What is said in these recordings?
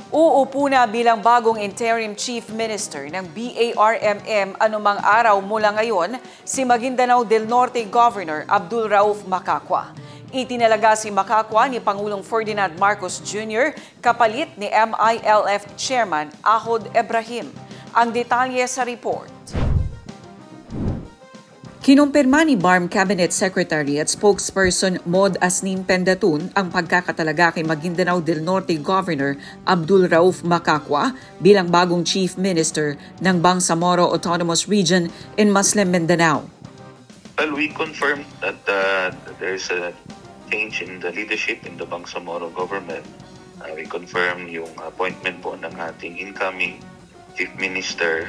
Uupo na bilang bagong interim chief minister ng BARMM anumang araw mula ngayon si Maguindanao del Norte Governor Abdul Rauf Macacua. Itinalaga si Macacua ni Pangulong Ferdinand Marcos Jr. kapalit ni MILF Chairman Ahod Ibrahim. Ang detalye sa report. Kinumpirma ni BARM Cabinet Secretary at spokesperson Maud Asnin Pendatun ang pagkakatalaga kay Maguindanao del Norte Governor Abdul Rauf Macacua bilang bagong Chief Minister ng Bangsamoro Autonomous Region in Muslim Mindanao. Well, we confirmed that there's a change in the leadership in the Bangsamoro government. We confirmed yung appointment po ng ating incoming Chief Minister,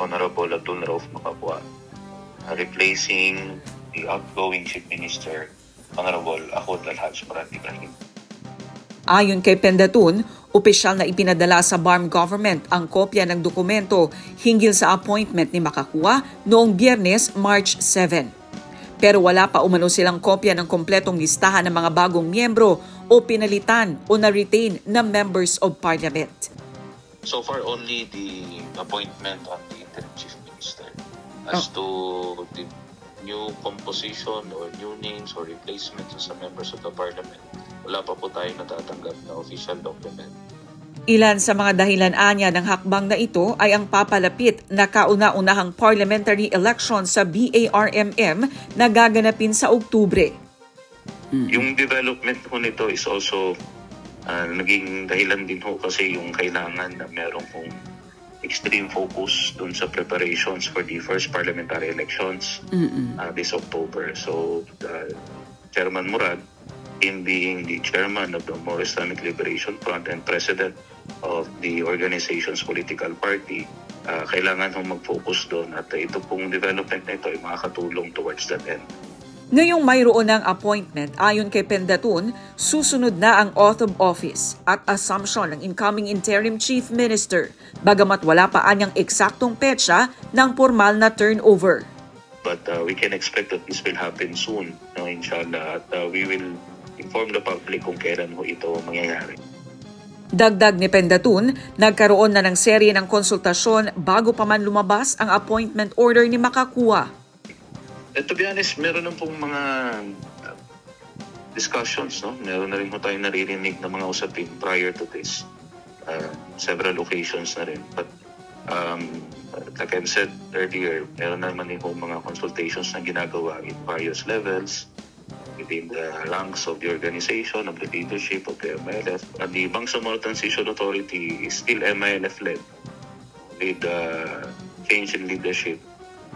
Honorable Abdul Rauf Macacua, replacing the outgoing Chief Minister, Honorable Ahod Ibrahim. Ayon kay Pendatun, opisyal na ipinadala sa BARM government ang kopya ng dokumento hinggil sa appointment ni Macacua noong Biyernes, March 7. Pero wala pa umano silang kopya ng kompletong listahan ng mga bagong miyembro o pinalitan o na-retain na members of parliament. So far, only the appointment of the interim Chief Minister. As to the new composition or new names or replacements sa members of the parliament, wala pa po tayong natatanggap na official document. Ilan sa mga dahilan-anya ng hakbang na ito ay ang papalapit na kauna-unahang parliamentary election sa BARMM na gaganapin sa Oktubre. Yung development po nito is also naging dahilan din ho kasi yung kailangan na merong pong extreme focus dun sa preparations for the first parliamentary elections this October. So, Chairman Murad, in being the chairman of the More Islamic Liberation Front and president of the organization's political party, kailangan hong mag-focus doon at ito pong development na ito ay makakatulong towards that end. Ngayong mayroon ng appointment, ayon kay Pendatun, susunod na ang oath of office at assumption ng incoming interim chief minister, bagamat wala pa anyang eksaktong petsa ng formal na turnover. But we can expect that this will happen soon, no, inshallah, at we will inform the public kung kailan ho ito mangyayari. Dagdag ni Pendatun, nagkaroon na ng serye ng konsultasyon bago pa man lumabas ang appointment order ni Macacua. To be honest, meron na pong mga discussions, no? Meron na rin po tayong naririnig na mga usapin prior to this. Several occasions na rin. But like I've said earlier, meron na naman din po mga consultations na ginagawa in various levels within the ranks of the organization, of the leadership of the MILF. And the Bangsamoro Transition Authority is still MILF-led with change in leadership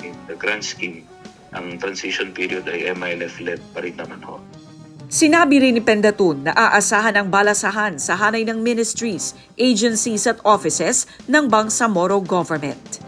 in the grand scheme. Ang transition period ay MILF-led pa rin naman ho. Sinabi rin ni Pendatun na aasahan ang balasahan sa hanay ng ministries, agencies at offices ng Bangsamoro government.